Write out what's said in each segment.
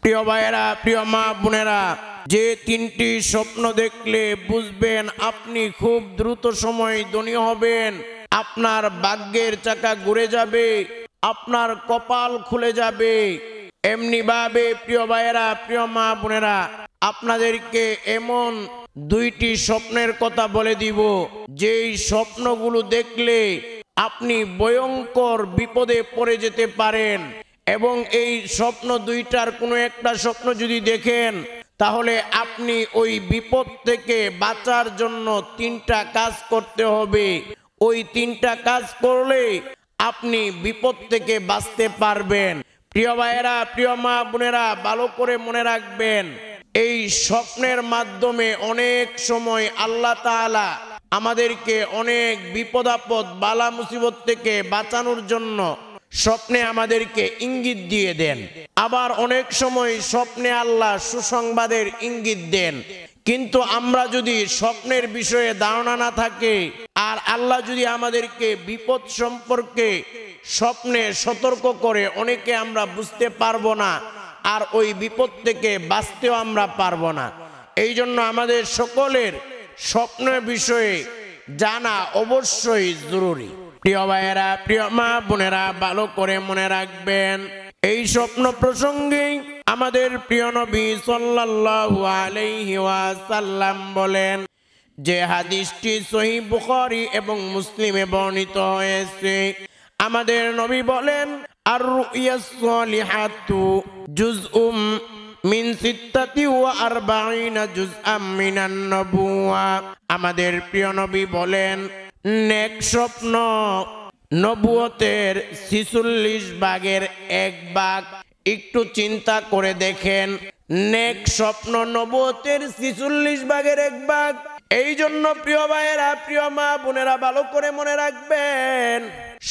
প্রিয় ভাইয়েরা, প্রিয় মা বোনেরা, যে তিনটি স্বপ্ন দেখলে বুঝবেন আপনি খুব দ্রুত সময় ধনী হবেন, আপনার ভাগ্যের চাকা ঘুরে যাবে, আপনার কপাল খুলে যাবে। এমনি ভাবে প্রিয় ভাইয়েরা, প্রিয় মা বোনেরা, আপনাদেরকে এমন দুইটি স্বপ্নের কথা বলে দিব, যেই স্বপ্নগুলো দেখলে আপনি ভয়ঙ্কর বিপদে পড়ে যেতে পারেন। এবং এই স্বপ্ন দুইটার কোনো একটা স্বপ্ন যদি দেখেন, তাহলে আপনি ওই বিপদ থেকে বাঁচার জন্য তিনটা কাজ করতে হবে। ওই তিনটা কাজ করলে আপনি বিপদ থেকে বাঁচতে পারবেন। প্রিয় ভাইয়েরা, প্রিয় মা বোনেরা, ভালো করে মনে রাখবেন, এই স্বপ্নের মাধ্যমে অনেক সময় আল্লাহ তাআলা আমাদেরকে অনেক বিপদ আপদ বালা মুসিবত থেকে বাঁচানোর জন্য স্বপ্নে আমাদেরকে ইঙ্গিত দিয়ে দেন। আবার অনেক সময় স্বপ্নে আল্লাহ সুসংবাদের ইঙ্গিত দেন। কিন্তু আমরা যদি স্বপ্নের বিষয়ে ধারণা না থাকে, আর আল্লাহ যদি আমাদেরকে বিপদ সম্পর্কে স্বপ্নে সতর্ক করে, অনেকে আমরা বুঝতে পারবো না, আর ওই বিপদ থেকে বাঁচতেও আমরা পারবো না। এই জন্য আমাদের সকলের স্বপ্নের বিষয়ে জানা অবশ্যই জরুরি। প্রিয় ভাইয়েরা, প্রিয় মা বোনেরা, ভালো করে মনে রাখবেন, এই স্বপ্ন প্রসঙ্গে আমাদের প্রিয় নবী সাল্লাল্লাহু আলাইহি ওয়াসাল্লাম বলেন, যে হাদিসটি সহিহ বুখারী এবং মুসলিমে বর্ণিত হয়েছে। আমাদের নবী বলেন, আর রুইয়াস সালিহাতু জুজউম মিন 46 জুজআম মিনান নবুওয়া। আমাদের প্রিয় নবী বলেন, নেক স্বপ্ন নবুয়তের 46 ভাগের 1 ভাগ। একটু চিন্তা করে দেখেন, নেক স্বপ্ন নবুয়তের 46 ভাগের 1 ভাগ। এই জন্য প্রিয় ভাইয়েরা, প্রিয় মা বোনেরা, ভালো করে মনে রাখবেন,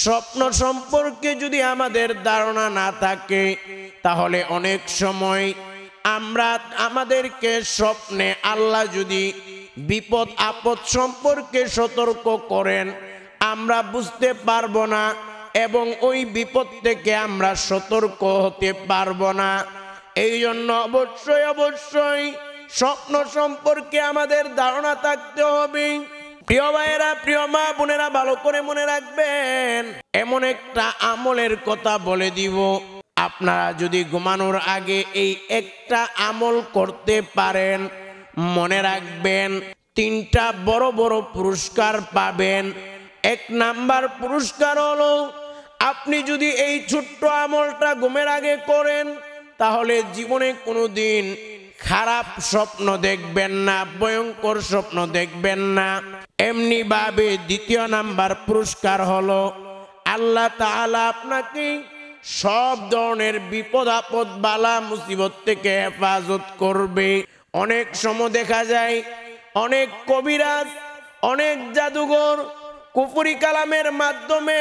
স্বপ্ন সম্পর্কে যদি আমাদের ধারণা না থাকে, তাহলে অনেক সময় আমাদেরকে স্বপ্নে আল্লাহ যদি বিপদ আপদ সম্পর্কে সতর্ক করেন, আমরা বুঝতে পারবো না এবং ওই বিপদ থেকে আমরা সতর্ক হতে পারবো না। এই জন্য অবশ্যই অবশ্যই স্বপ্ন সম্পর্কে আমাদের ধারণা থাকতে হবে। প্রিয় ভাইয়েরা, প্রিয় মা বোনেরা, ভালো করে মনে রাখবেন, এমন একটা আমলের কথা বলে দিব, আপনারা যদি ঘুমানোর আগে এই একটা আমল করতে পারেন, মনে রাখবেন 3টা বড় বড় পুরস্কার পাবেন। 1 নাম্বার পুরস্কার হলো, আপনি যদি এই ছোট্ট আমলটা ঘুমের আগে করেন, তাহলে জীবনে কোনোদিন খারাপ স্বপ্ন দেখবেন না, ভয়ঙ্কর স্বপ্ন দেখবেন না। এমনি ভাবে 2য় নাম্বার পুরস্কার হলো, আল্লাহ তাআলা আপনাকে সব ধরনের বিপদ আপদ বালা মুসিবত থেকে হেফাজত করবে। অনেক সময় দেখা যায় অনেক কবিরাজ, অনেক জাদুঘর কুফরি কালামের মাধ্যমে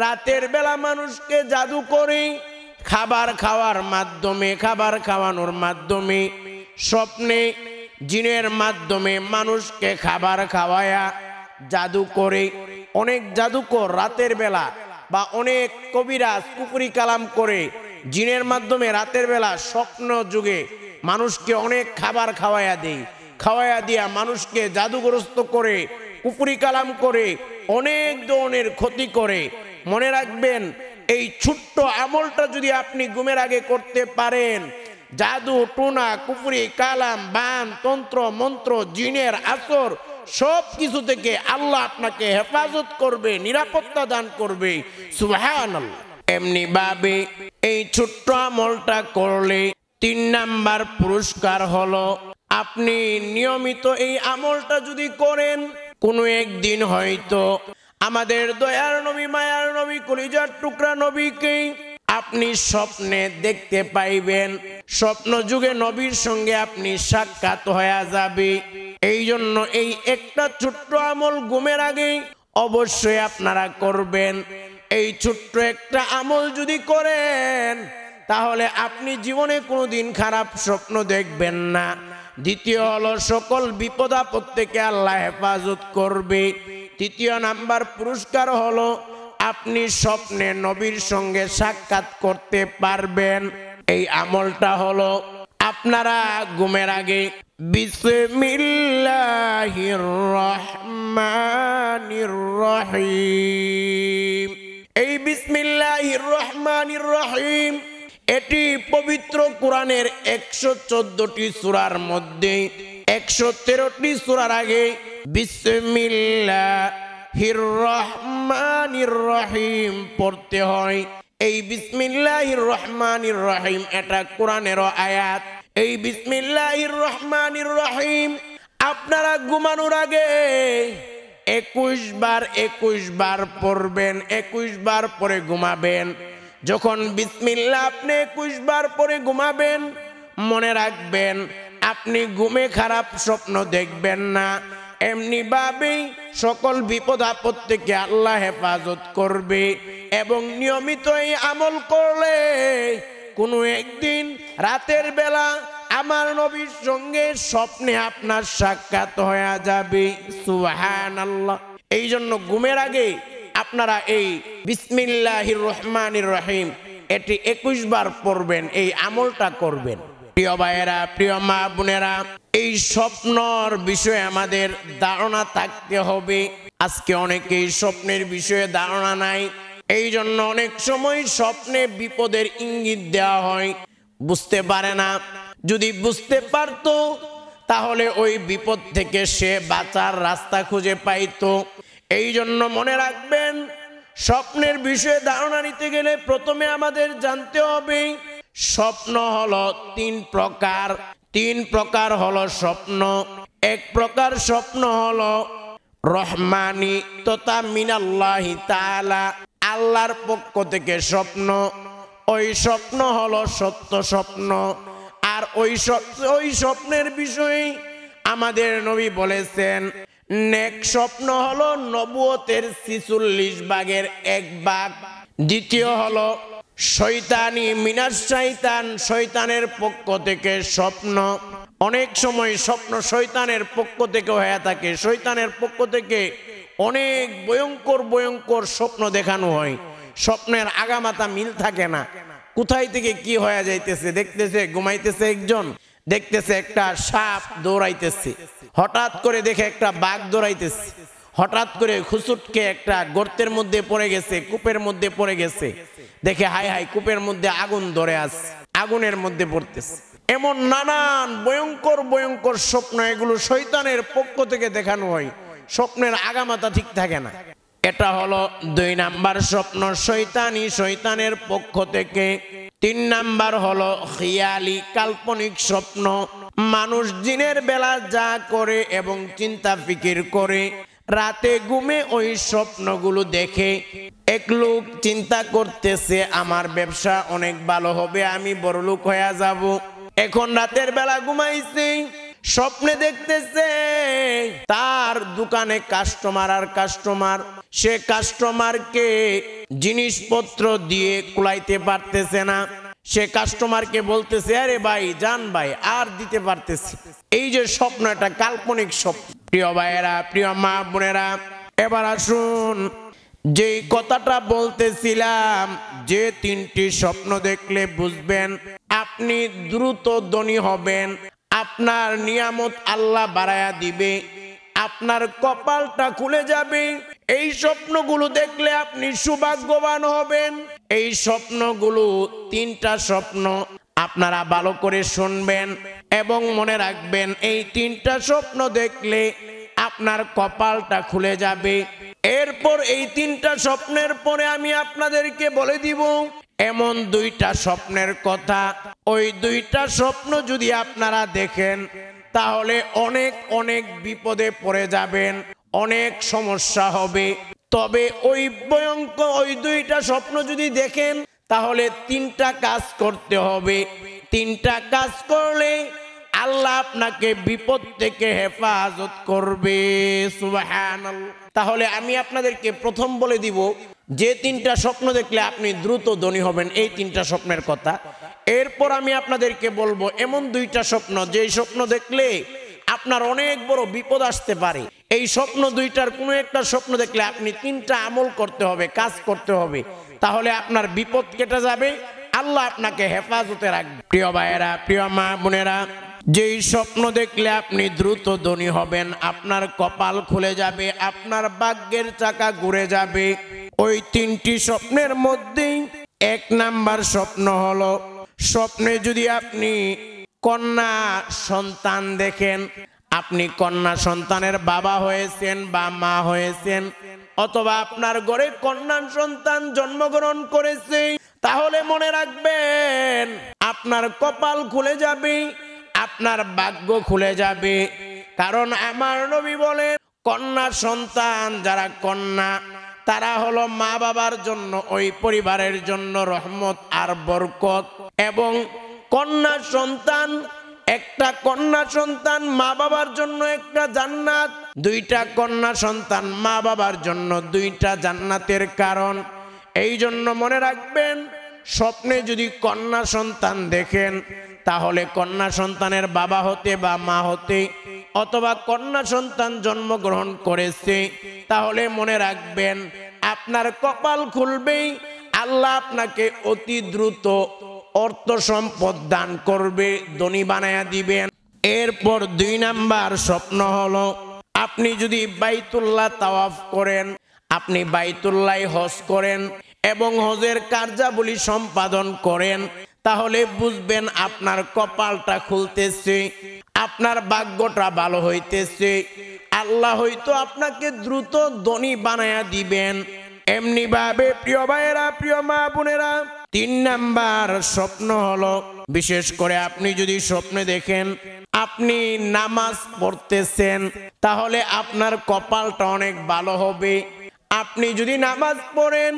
রাতের বেলা মানুষকে জাদু করে, খাবার খাওয়ানোর মাধ্যমে, স্বপ্নে জিনের মাধ্যমে মানুষকে খাবার খাওয়ায়া জাদু করে। অনেক জাদুকর রাতের বেলা বা অনেক কবিরাজ কুফরি কালাম করে জিনের মাধ্যমে রাতের বেলা স্বপ্ন যুগে মানুষকে অনেক খাবার খাওয়ায়া দিয়া মানুষকে জাদুগ্রস্ত করে, কুফরি কালাম করে, অনেক ধরনের ক্ষতি করে। মনে রাখবেন, এই ছোট্ট আমলটা যদি আপনি ঘুমের আগে করতে পারেন, জাদু টোনা কুফরি কালাম বান তন্ত্র মন্ত্র জিনের আসর সব কিছু থেকে আল্লাহ আপনাকে হেফাজত করবে, নিরাপত্তা দান করবে। সুবহানাল্লাহ। এমনি ভাবে এই ছোট্ট আমলটা করলে 3 নাম্বার পুরস্কার হলো, আপনি নিয়মিত এই আমলটা যদি করেন, কোনো একদিন হয়তো আমাদের দয়ার নবী, মায়ার নবী, কলিজার টুকরা নবীকে আপনি স্বপ্নে দেখতে পাইবেন। স্বপ্ন যুগে নবীর সঙ্গে আপনি সাক্ষাৎ হয়ে যাবে। এই জন্য এই একটা ছোট্ট আমল ঘুমের আগে অবশ্যই আপনারা করবেন। এই ছোট্ট একটা আমল যদি করেন, তাহলে আপনি জীবনে কোনোদিন খারাপ স্বপ্ন দেখবেন না। 2য় হলো, সকল বিপদ আপদ থেকে আল্লাহ হেফাজত করবে। 3য় নাম্বার পুরস্কার হলো, আপনি স্বপ্নে নবীর সঙ্গে সাক্ষাৎ করতে পারবেন। এই আমলটা হলো আপনারা ঘুমের আগে বিসমিল্লাহির রহমানির রহিম, এই বিসমিল্লাহির রহমানির রহিম এটি পবিত্র কোরআনের 114টি সূরার মধ্যে 113টি সূরার আগে বিসমিল্লাহির রহমানির রহিম পড়তে হয়। এই বিসমিল্লাহির রহমানির রহিম এটা কোরআনের আয়াত। এই বিসমিল্লাহির রহমানির রহিম আপনারা ঘুমানোর আগে 21 বার পড়বেন, 21 বার পরে ঘুমাবেন। যখন বিসমিল্লাহ আপনি 21 বার পরে ঘুমাবেন, মনে রাখবেন আপনি ঘুমে খারাপ স্বপ্ন দেখবেন না। এমনি ভাবেই সকল বিপদ আপদ থেকে আল্লাহ হেফাজত করবে। এবং নিয়মিত এই আমল করলে কোনো একদিন রাতের বেলা আমার নবীর সঙ্গে স্বপ্নে আপনার সাক্ষাৎ হয়ে যাবে। সুবহানাল্লাহ। এই জন্য ঘুমের আগে আপনারা এই বিসমিল্লাহির রহমানির রহিম এটি 21 বার পড়বেন, এই আমলটা করবেন। প্রিয় ভাইয়েরা, প্রিয় মা বোনেরা, এই স্বপ্নর বিষয়ে আমাদের ধারণা থাকতে হবে। আজকে অনেকেই স্বপ্নের বিষয়ে ধারণা নাই। এই জন্য অনেক সময় স্বপ্নে বিপদের ইঙ্গিত দেওয়া হয়, বুঝতে পারে না। যদি বুঝতে পারতো তাহলে ওই বিপদ থেকে সে বাঁচার রাস্তা খুঁজে পাইতো। এই জন্য মনে রাখবেন, স্বপ্নের বিষয়ে ধারণা নিতে গেলে প্রথমে আমাদের জানতে হবে স্বপ্ন হলো 3 প্রকার। 3 প্রকার হলো স্বপ্ন। এক প্রকার স্বপ্ন হলো রহমানি তথা মিনাল্লাহি তাআলা, আল্লাহর পক্ষ থেকে স্বপ্ন। ওই স্বপ্ন হলো সত্য স্বপ্ন। আর ওই স্বপ্নের বিষয়ে আমাদের নবী বলেছেন, নেক স্বপ্ন হলো নবুয়তের 46 ভাগের 1 ভাগ। দ্বিতীয় হলো শয়তানি মিনাশ শয়তান, শয়তানের পক্ষ থেকে স্বপ্ন। অনেক সময় স্বপ্ন শয়তানের পক্ষ থেকে হয়ে থাকে। শয়তানের পক্ষ থেকে অনেক ভয়ঙ্কর ভয়ঙ্কর স্বপ্ন দেখানো হয়। স্বপ্নের আগামাথা মিল থাকে না, কোথায় থেকে কি হয়ে যাইতেছে। দেখতেছে ঘুমাইতেছে একজন, দেখতেছে একটা সাপ দৌড়াইতেছে, হঠাৎ করে দেখে একটা বাঘ দৌড়াইতেছে, হঠাৎ করে খুসুটকে একটা গর্তের মধ্যে পড়ে গেছে, কূপের মধ্যে পড়ে গেছে, দেখে হাই হাই কূপের মধ্যে আগুন ধরে আছে, আগুনের মধ্যে পড়তেছে। এমন নানান ভয়ঙ্কর ভয়ঙ্কর স্বপ্ন, এগুলো শয়তানের পক্ষ থেকে দেখানো হয়। স্বপ্নের আগামাথা ঠিক থাকে না। এটা হলো 2 নাম্বার স্বপ্ন, শয়তানি, শয়তানের পক্ষ থেকে। 3 নাম্বার হলো খিয়ালি, কাল্পনিক স্বপ্ন। মানুষ দিনের বেলা যা করে এবং চিন্তা ফিকির করে, রাতে ঘুমে ওই স্বপ্নগুলো দেখে। এক লোক চিন্তা করতেছে আমার ব্যবসা অনেক ভালো হবে, আমি বড়লোক হয়ে যাব। এখন রাতের বেলা ঘুমাইছে, স্বপ্নে দেখতেছে তার দোকানে কাস্টমার আর কাস্টমার। সে কাস্টমারকে জিনিসপত্র দিয়ে কুলাইতে পারতেছে না। সে কাস্টমারকে বলতেছে, আরে ভাই জান ভাই, আর দিতে পারতেছি। এই যে স্বপ্ন, এটা কাল্পনিক স্বপ্ন। প্রিয় ভাইয়েরা, প্রিয় মা বোনেরা, এবার আসুন যে কথাটা বলতেছিলাম, যে 3টি স্বপ্ন দেখলে বুঝবেন আপনি দ্রুত ধনী হবেন, আপনার নিয়ামত আল্লাহ বাড়ায়া দিবে, আপনার কপালটা খুলে যাবে। এই স্বপ্নগুলো দেখলে আপনি সৌভাগ্যবান হবেন। এই স্বপ্নগুলো 3টা স্বপ্ন, আপনারা ভালো করে শুনবেন এবং মনে রাখবেন। এই 3টা স্বপ্ন দেখলে আপনার কপালটা খুলে যাবে। এরপর এই 3টা স্বপ্নের পরে আমি আপনাদেরকে বলে দিব এমন 2টা স্বপ্নের কথা। ওই 2টা স্বপ্ন যদি আপনারা দেখেন তাহলে অনেক অনেক বিপদে পড়ে যাবেন, অনেক সমস্যা হবে। তবে ওই ভয়ঙ্কর ওই 2টা স্বপ্ন যদি দেখেন তাহলে 3টা কাজ করতে হবে। 3টা কাজ করলে আল্লাহ আপনাকে বিপদ থেকে হেফাজত করবে। সুবহানাল্লাহ। তাহলে আমি আপনাদেরকে প্রথম বলে দিব, যে 3টা স্বপ্ন দেখলে আপনি দ্রুত ধনী হবেন, এই 3টা স্বপ্নের কথা। এরপর আমি আপনাদেরকে বলবো এমন 2টা স্বপ্ন, যে স্বপ্ন দেখলে আপনার অনেক বড় বিপদ আসতে পারে। এই স্বপ্ন 2টার কোনো একটা স্বপ্ন দেখলে আপনি 3টা আমল করতে হবে, কাজ করতে হবে, তাহলে আপনার বিপদ কেটে যাবে, আল্লাহ আপনাকে হেফাজতে রাখবে। প্রিয় ভাইয়েরা, প্রিয় মা বোনেরা, যেই স্বপ্ন দেখলে আপনি দ্রুত ধনী হবেন, আপনার কপাল খুলে যাবে, আপনার ভাগ্যের চাকা ঘুরে যাবে, ওই তিনটি স্বপ্নের মধ্যেই এক নাম্বার স্বপ্ন হলো, স্বপ্নে যদি আপনি কন্যা সন্তান দেখেন, আপনি কন্যা সন্তানের বাবা হয়েছেন বা মা হয়েছেন, অথবা আপনার ঘরে কন্যা সন্তান জন্মগ্রহণ করেছে, তাহলে মনে রাখবেন আপনার কপাল খুলে যাবে, আপনার ভাগ্য খুলে যাবে। কারণ আমার নবী বলেন, কন্যা সন্তান যারা কন্যা, তারা হলো মা বাবার জন্য, ওই পরিবারের জন্য রহমত আর বরকত। এবং কন্যা সন্তান, একটা কন্যা সন্তান মা বাবার জন্য একটা জান্নাত, দুইটা কন্যা সন্তান মা বাবার জন্য দুইটা জান্নাতের কারণ। এই জন্য মনে রাখবেন, স্বপ্নে যদি কন্যা সন্তান দেখেন, তাহলে কন্যা সন্তানের বাবা হতে বা মা হতে, অথবা কন্যা সন্তান জন্মগ্রহণ করেছে, তাহলে মনে রাখবেন আপনার কপাল খুলবেই, আল্লাহ আপনাকে অতি দ্রুত অর্থ সম্পদ দান করবে, ধনী বানায়া দিবেন। এরপর 2 নাম্বার স্বপ্ন হলো, আপনি যদি বাইতুল্লাহ তাওয়াফ করেন, আপনি বাইতুল্লাহ হজ করেন এবং হজের কার্যাবলী সম্পাদন করেন, তাহলে বুঝবেন আপনার কপালটা খুলতেছে, আপনার ভাগ্যটা ভালো হইতেছে, আল্লাহ হয়তো আপনাকে দ্রুত ধনী বানায়া দিবেন। এমনি ভাবে প্রিয় ভাইয়েরা, প্রিয় মা বোনেরা, 3 নাম্বার স্বপ্ন হলো, বিশেষ করে আপনি যদি স্বপ্নে দেখেন আপনি নামাজ পড়তেছেন, তাহলে আপনার কপালটা অনেক ভালো হবে। আপনি যদি নামাজ পড়েন,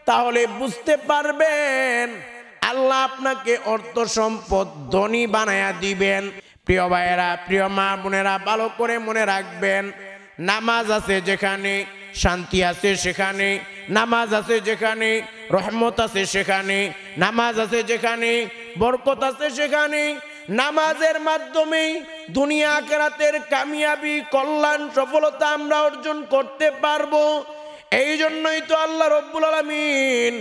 তাহলে বুঝতে পারবেন আল্লাহ আপনাকে অর্থ সম্পদ ধনী বানায়া দিবেন। প্রিয় ভাইয়েরা, প্রিয় মা বোনেরা, ভালো করে মনে রাখবেন, নামাজ আছে যেখানে শান্তি আছে সেখানে, নামাজ আছে যেখানে রহমত আছে সেখানে, নামাজ আছে যেখানে বরকত আছে সেখানে। নামাজের মাধ্যমেই দুনিয়া আখিরাতের কামিয়াবি, কল্যাণ, সফলতা আমরা অর্জন করতে পারবো। এই জন্যই তো আল্লাহ রব্বুল আলামিন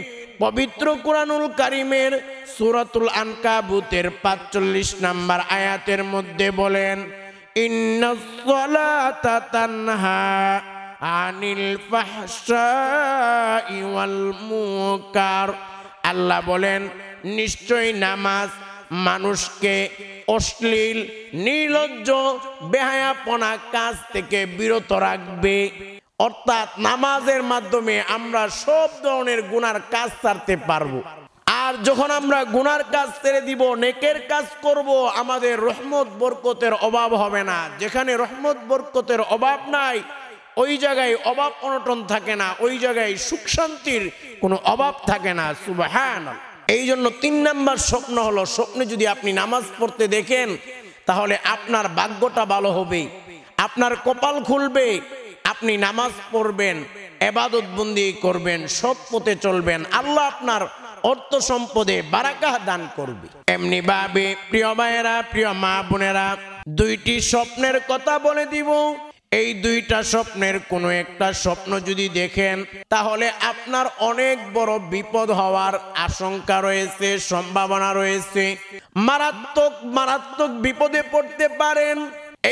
পবিত্র কুরআনুল কারীমের সূরাতুল আনকাবুতের ৪৫ নাম্বার আয়াতের মধ্যে বলেন, ইন্নাস সালাতা তানহা আনিল ফাহশাই ওয়াল মুনকার। আল্লাহ বলেন, নিশ্চয়ই নামাজ মানুষকে অশ্লীল, নির্লজ্জ, বেহায়াপনা কাজ থেকে বিরত রাখবে। অর্থাৎ নামাজের মাধ্যমে আমরা সব ধরনের গুনার কাজ ছাড়তে পারবো। আর যখন আমরা গুনার কাজ ছেড়ে দিব, নেকের কাজ করব, আমাদের রহমত বরকতের অভাব হবে না। যেখানে রহমত বরকতের অভাব নাই, ওই জায়গায় অভাব অনটন থাকে না, ওই জায়গায় সুখ শান্তির কোনো অভাব থাকে না। সুবহানাল্লাহ। এই জন্য 3 নাম্বার স্বপ্ন হলো, স্বপ্নে যদি আপনি নামাজ পড়তে দেখেন, তাহলে আপনার ভাগ্যটা ভালো হবে, আপনার কপাল খুলবে, আপনি নামাজ পড়বেন, ইবাদত বন্দি করবেন, সৎ পথে চলবেন, আল্লাহ আপনার অর্থ সম্পদে বারাকাহ দান করবে। এমনি ভাবে প্রিয় ভাইয়েরা, প্রিয় মা বোনেরা, 2টি স্বপ্নের কথা বলে দিব। এই 2টা স্বপ্নের কোনো একটা স্বপ্ন যদি দেখেন, তাহলে আপনার অনেক বড় বিপদ হওয়ার আশঙ্কা রয়েছে, সম্ভাবনা রয়েছে, মারাত্মক মারাত্মক বিপদে পড়তে পারেন।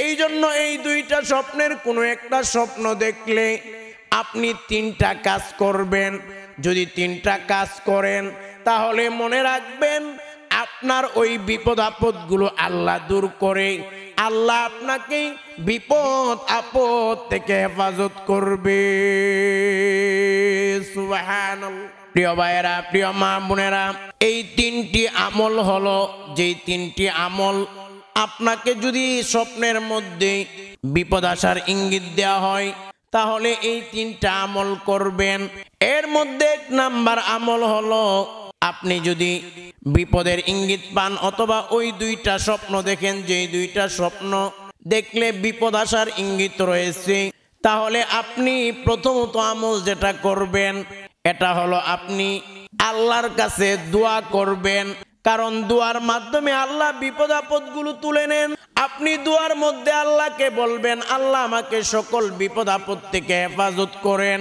এই জন্য এই 2টা স্বপ্নের কোনো একটা স্বপ্ন দেখলে আপনি 3টা কাজ করবেন। যদি 3টা কাজ করেন, তাহলে মনে রাখবেন আপনার ওই বিপদ আপদগুলো আল্লাহ দূর করে, আল্লাহ আপনাকে বিপদ আপদ থেকে হেফাজত করবে। সুবহানাল্লাহ। প্রিয় ভাইয়েরা, প্রিয় মা বোনেরা, এই 3টি আমল হলো, যেই 3টি আমল আপনাকে যদি স্বপ্নের মধ্যে বিপদ আসার ইঙ্গিত দেওয়া হয়, তাহলে এই 3টা আমল করবেন। এর মধ্যে 1 নাম্বার আমল হলো, আপনি যদি বিপদের ইঙ্গিত পান অথবা ওই 2টা স্বপ্ন দেখেন, যেই 2টা স্বপ্ন দেখলে বিপদ আসার ইঙ্গিত রয়েছে, তাহলে আপনি প্রথমত আমল যেটা করবেন, এটা হলো আপনি আল্লাহর কাছে দোয়া করবেন। কারণ দোয়ার মাধ্যমে আল্লাহ বিপদ আপদগুলো তুলে নেন। আপনি দোয়ার মধ্যে আল্লাহকে বলবেন, আল্লাহ আমাকে সকল বিপদ আপদ থেকে হেফাজত করেন।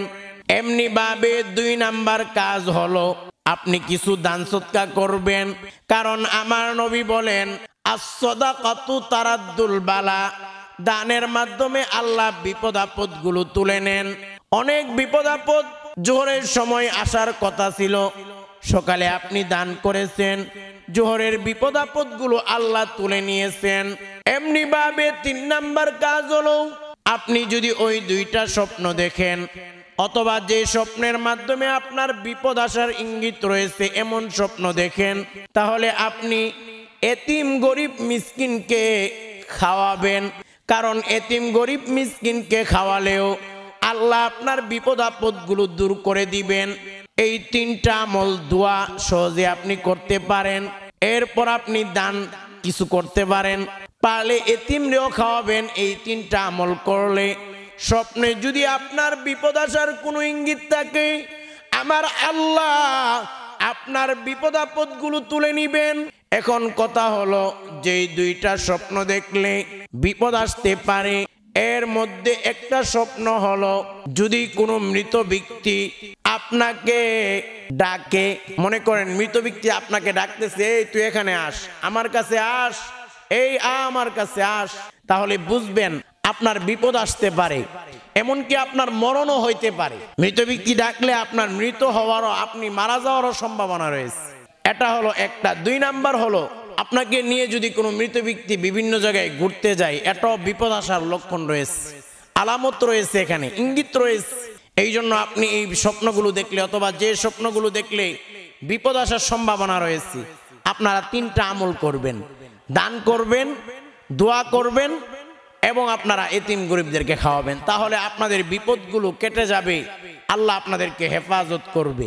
এমনি ভাবে 2 নাম্বার কাজ হলো, আপনি কিছু দান সদকা করবেন। কারণ আমার নবী বলেন, as-সাদাকাতু তারাদ্দুল বালা, দানের মাধ্যমে আল্লাহ বিপদ আপদ গুলো তুলে নেন। অনেক বিপদ আপদ জোহরের সময় আসার কথা ছিল, সকালে আপনি দান করেছেন, জোহরের বিপদ আপদ গুলো আল্লাহ তুলে নিয়েছেন। এমনি ভাবে 3 নাম্বার কাজ হলো, আপনি যদি ওই 2টা স্বপ্ন দেখেন অথবা যে স্বপ্নের মাধ্যমে আপনার বিপদ আসার ইঙ্গিত রয়েছে এমন স্বপ্ন দেখেন, তাহলে আপনি এতিম গরিব মিসকিনকে খাওয়াবেন। কারণ এতিম গরিব মিসকিনকে খাওয়ালেও আল্লাহ আপনার বিপদ আপদ গুলো দূর করে দিবেন। এই 3টা আমল দোয়া সহজে আপনি করতে পারেন। এরপর আপনি দান কিছু করতে পারেন, পারলে এতিমরেও খাওয়াবেন। এই 3টা আমল করলে স্বপ্নে যদি আপনার বিপদ আসার কোনো ইঙ্গিত থাকে, আমার আল্লাহ আপনার বিপদ আপদ গুলো তুলে নিবেন। এখন কথা হলো, যে 2টা স্বপ্ন দেখলে বিপদ আসতে পারে, এর মধ্যে একটা স্বপ্ন হলো, যদি কোনো মৃত ব্যক্তি আপনাকে ডাকে, মনে করেন মৃত ব্যক্তি আপনাকে ডাকতেছে, এই তুই এখানে আস, আমার কাছে আস, এই আমার কাছে আস, তাহলে বুঝবেন আপনার বিপদ আসতে পারে, এমনকি আপনার মরণও হইতে পারে। মৃত ব্যক্তি ডাকলে আপনার মৃত হওয়ারও, আপনি মারা যাওয়ারও সম্ভাবনা রয়েছে। এটা হলো একটা। 2 নাম্বার হলো, আপনাকে নিয়ে যদি কোনো মৃত ব্যক্তি বিভিন্ন জায়গায় ঘুরতে যায়, এটাও বিপদ আসার লক্ষণ রয়েছে, আলামত রয়েছে, এখানে ইঙ্গিত রয়েছে। এই জন্য আপনি এই স্বপ্নগুলো দেখলে অথবা যে স্বপ্নগুলো দেখলে বিপদ আসার সম্ভাবনা রয়েছে, আপনারা 3টা আমল করবেন, দান করবেন, দোয়া করবেন এবং আপনারা এতিম গরিবদেরকে খাওয়াবেন। তাহলে আপনাদের বিপদগুলো কেটে যাবে, আল্লাহ আপনাদেরকে হেফাজত করবে।